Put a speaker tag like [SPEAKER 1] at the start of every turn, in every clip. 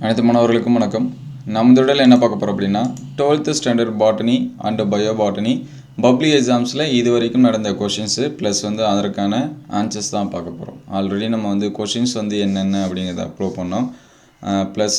[SPEAKER 1] அனைத்து மாணவர்களுக்கும் வணக்கம். நம்ம தொடரில் என்ன பார்க்க போகிறோம் அப்படின்னா 12th standard botany and bio botany public எக்ஸாம்ஸில் இது வரைக்கும் நடந்த கொஷின்ஸு ப்ளஸ் அதற்கான ஆன்சர்ஸ் தான் பார்க்க போகிறோம். ஆல்ரெடி நம்ம கொஷின்ஸ் என்னென்ன அப்படிங்கிறத அப்லோட் பண்ணோம். ப்ளஸ்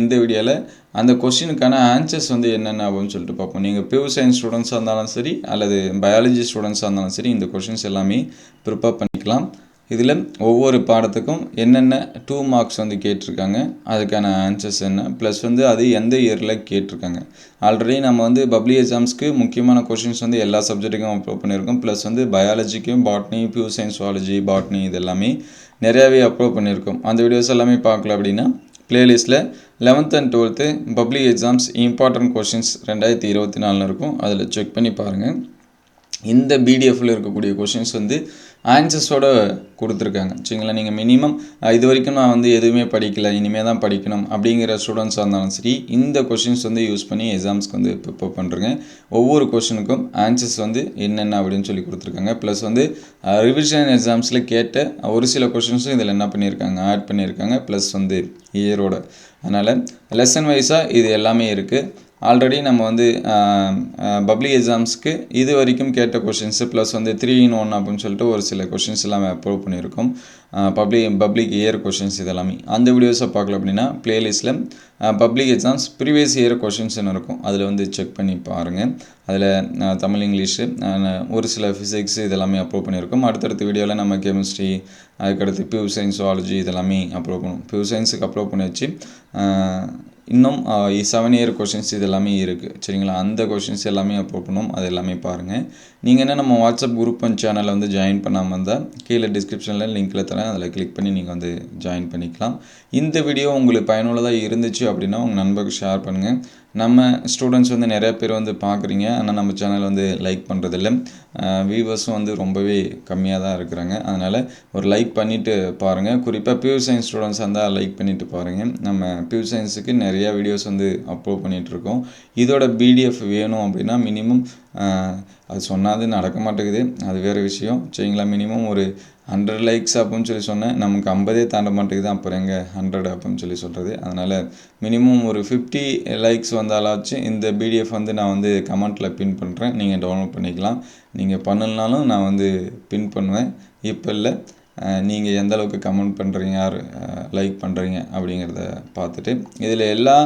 [SPEAKER 1] இந்த வீடியோவில் அந்த கொஷினுக்கான ஆன்சர்ஸ் என்னென்ன அப்படின்னு சொல்லிட்டு பார்ப்போம். நீங்கள் பியூர் சயின்ஸ் ஸ்டூடெண்ட்ஸாக இருந்தாலும் சரி அல்லது பயாலஜி ஸ்டூடெண்ட்ஸாக இருந்தாலும் சரி இந்த கொஷின்ஸ் எல்லாமே ப்ரிப்பேர் பண்ணிக்கலாம். இதில் ஒவ்வொரு பாடத்துக்கும் என்னென்ன 2 மார்க்ஸ் கேட்டிருக்காங்க, அதுக்கான ஆன்சர்ஸ் என்ன, ப்ளஸ் அது எந்த இயரில் கேட்டிருக்காங்க. ஆல்ரெடி நம்ம பப்ளிக் எக்ஸாம்ஸ்க்கு முக்கியமான கொஷின்ஸ் எல்லா சப்ஜெக்ட்டுக்கும் அப்லோட் பண்ணியிருக்கோம். ப்ளஸ் பயாலஜிக்கும் botany, pure science zoology, botany இது எல்லாமே நிறையாவே அப்லோட் பண்ணியிருக்கோம். அந்த வீடியோஸ் எல்லாமே பார்க்கல அப்படின்னா பிளேலிஸ்ட்டில் 11th and 12th public exams important questions 2024 இருக்கும். அதில் செக் பண்ணி பாருங்கள். இந்த பிடிஎஃப்பில் இருக்கக்கூடிய கொஷின்ஸ் ஆன்சர்ஸோடு கொடுத்துருக்காங்க. சரிங்களா? நீங்கள் மினிமம் இது வரைக்கும் நான் எதுவுமே படிக்கலை, இனிமேல் தான் படிக்கணும் அப்படிங்கிற ஸ்டூடெண்ட்ஸாக இருந்தாலும் சரி இந்த கொஷின்ஸ் யூஸ் பண்ணி எக்ஸாம்ஸ்க்கு ப்ரிப்பேர் பண்ணுறேங்க. ஒவ்வொரு கொஷினுக்கும் ஆன்சர்ஸ் என்னென்ன அப்படின்னு சொல்லி கொடுத்துருக்காங்க. ப்ளஸ் ரிவிஷன் எக்ஸாம்ஸில் கேட்ட ஒரு சில கொஷின்ஸும் இதில் என்ன பண்ணியிருக்காங்க, ஆட் பண்ணியிருக்காங்க. ப்ளஸ் இயரோட. அதனால் லெசன் வைஸாக இது எல்லாமே இருக்குது. ஆல்ரெடி நம்ம பப்ளிக் எக்ஸாம்ஸ்க்கு இது வரைக்கும் கேட்ட கொஷின்ஸு ப்ளஸ் 3 in 1 அப்படின்னு சொல்லிட்டு ஒரு சில கொஷின்ஸ் எல்லாமே அப்லோட் பண்ணியிருக்கோம். பப்ளிக் இயர் கொஷின்ஸ் இதெல்லாமே அந்த வீடியோஸை பார்க்கல அப்படின்னா பிளேலிஸ்ட்டில் பப்ளிக் எக்ஸாம்ஸ் ப்ரீவியஸ் இயர் கொஷின்ஸ்னு இருக்கும். அதில் செக் பண்ணி பாருங்கள். அதில் தமிழ், இங்கிலீஷு, ஒரு சில ஃபிசிக்ஸ் இதெல்லாமே அப்லோட் பண்ணியிருக்கோம். அடுத்தடுத்த வீடியோவில் நம்ம கெமிஸ்ட்ரி, அதுக்கடுத்து பியூர் சயின்ஸ் சுவாலஜி இதெல்லாமே அப்லோட் பண்ணுவோம். பியூர் சயின்ஸுக்கு அப்லோட் பண்ணி வச்சு இன்னும் 7 இயர் கொஷின்ஸ் இது எல்லாமே இருக்குது. சரிங்களா? அந்த கொஷின்ஸ் எல்லாமே அப்லோட் பண்ணுவோம். அது எல்லாமே பாருங்கள். நீங்கள் என்ன நம்ம வாட்ஸ்அப் குரூப் அண்ட் சேனலில் ஜாயின் பண்ணாமல் இருந்தால் கீழே டிஸ்கிரிப்ஷனில் லிங்க்கில் தரேன். அதில் கிளிக் பண்ணி நீங்கள் ஜாயின் பண்ணிக்கலாம். இந்த வீடியோ உங்களுக்கு பயனுள்ளதாக இருந்துச்சு அப்படின்னா உங்கள் நண்பருக்கு ஷேர் பண்ணுங்கள். நம்ம ஸ்டூடெண்ட்ஸ் நிறைய பேர் பார்க்குறீங்க, ஆனால் நம்ம சேனல் லைக் பண்ணுறதில்ல. வியூவர்ஸும் ரொம்பவே கம்மியாக தான் இருக்கிறாங்க. அதனால் ஒரு லைக் பண்ணிவிட்டு பாருங்கள். குறிப்பாக பியூர் சயின்ஸ் ஸ்டூடெண்ட்ஸ் இருந்தால் லைக் பண்ணிவிட்டு பாருங்கள். நம்ம பியூர் சயின்ஸுக்கு நிறையா வீடியோஸ் அப்லோட் பண்ணிகிட்ருக்கோம். இதோட பிடிஎஃப் வேணும் அப்படின்னா மினிமம் அது சொன்னாது நடக்க மாட்டேங்குது, அது வேறு விஷயம். சரிங்களா? மினிமம் ஒரு 100 லைக்ஸ் அப்படின்னு சொல்லி சொன்னேன். நமக்கு 50 தாண்ட மாட்டேங்குது. அப்புறம் எங்கே 100 அப்படின்னு சொல்லி சொல்கிறது. அதனால் மினிமம் ஒரு 50 லைக்ஸ் வந்தாலாச்சும் இந்த பிடிஎஃப் நான் கமெண்ட்டில் பின் பண்ணுறேன். நீங்கள் டவுன்லோட் பண்ணிக்கலாம். நீங்கள் பண்ணலனாலும் நான் பின் பண்ணுவேன். இப்போ இல்லை, நீங்கள் எந்த அளவுக்கு கமெண்ட் பண்ணுறீங்க, யார் லைக் பண்ணுறீங்க அப்படிங்கிறத பார்த்துட்டு இதில் எல்லா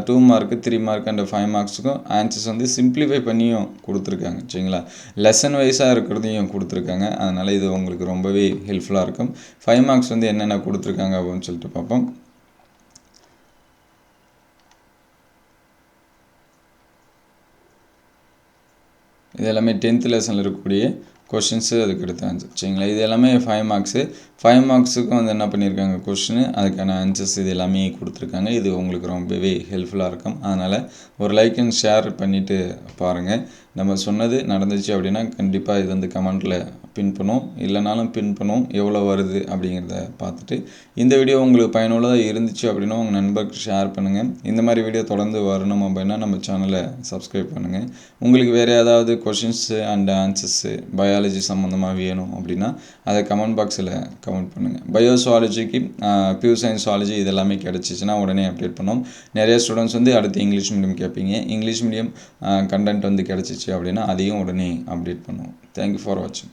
[SPEAKER 1] 2 மார்க்கு 3 மார்க் அண்ட் 5 மார்க்ஸுக்கும் ஆன்சர்ஸ் சிம்பிளிஃபை பண்ணியும் கொடுத்துருக்காங்க. சரிங்களா? லெசன் வைஸாக இருக்கிறதையும் கொடுத்துருக்காங்க. அதனால் இது உங்களுக்கு ரொம்பவே ஹெல்ப்ஃபுல்லாக இருக்கும். 5 மார்க்ஸ் என்னென்ன கொடுத்துருக்காங்க அப்படின்னு சொல்லிட்டு பார்ப்போம். இது எல்லாமே 10th லெசனில் இருக்கக்கூடிய கொஷின்ஸு, அதுக்கு எடுத்த ஆன்சர். சரிங்களா? இது எல்லாமே 5 மார்க்ஸு. 5 மார்க்ஸுக்கும் என்ன பண்ணியிருக்காங்க கொஷினு, அதுக்கான ஆன்சர்ஸ் இது எல்லாமே கொடுத்துருக்காங்க. இது உங்களுக்கு ரொம்பவே ஹெல்ப்ஃபுல்லாக இருக்கும். அதனால் ஒரு லைக் அண்ட் ஷேர் பண்ணிவிட்டு பாருங்கள். நம்ம சொன்னது நடந்துச்சு அப்படின்னா கண்டிப்பாக இது கமெண்ட்டில் பின் பண்ணுவோம், இல்லைனாலும் பின் பண்ணுவோம். எவ்வளோ வருது அப்படிங்கிறத பார்த்துட்டு இந்த வீடியோ உங்களுக்கு பயனுள்ளதாக இருந்துச்சு அப்படின்னா உங்கள் நண்பருக்கு ஷேர் பண்ணுங்கள். இந்த மாதிரி வீடியோ தொடர்ந்து வரணும் அப்படின்னா நம்ம சேனலை சப்ஸ்கிரைப் பண்ணுங்கள். உங்களுக்கு வேறு ஏதாவது கொஷின்ஸு அண்ட் ஆன்சர்ஸு பயாலஜி சம்மந்தமாக வேணும் அப்படின்னா அதை கமெண்ட் பாக்ஸில் கமெண்ட் பண்ணுங்கள். பயோ சுவாலஜிக்கு, பியூர் சயின்ஸ் சுவாலஜி இதெல்லாமே கிடச்சிச்சின்னா உடனே அப்டேட் பண்ணோம். நிறைய ஸ்டூடெண்ட்ஸ் அடுத்து இங்கிலீஷ் மீடியம் கேட்பீங்க. இங்கிலீஷ் மீடியம் கண்டென்ட் கிடச்சிச்சு அப்படின்னா அதையும் உடனே அப்டேட் பண்ணுவோம். தேங்க்யூ ஃபார் வாட்சிங்.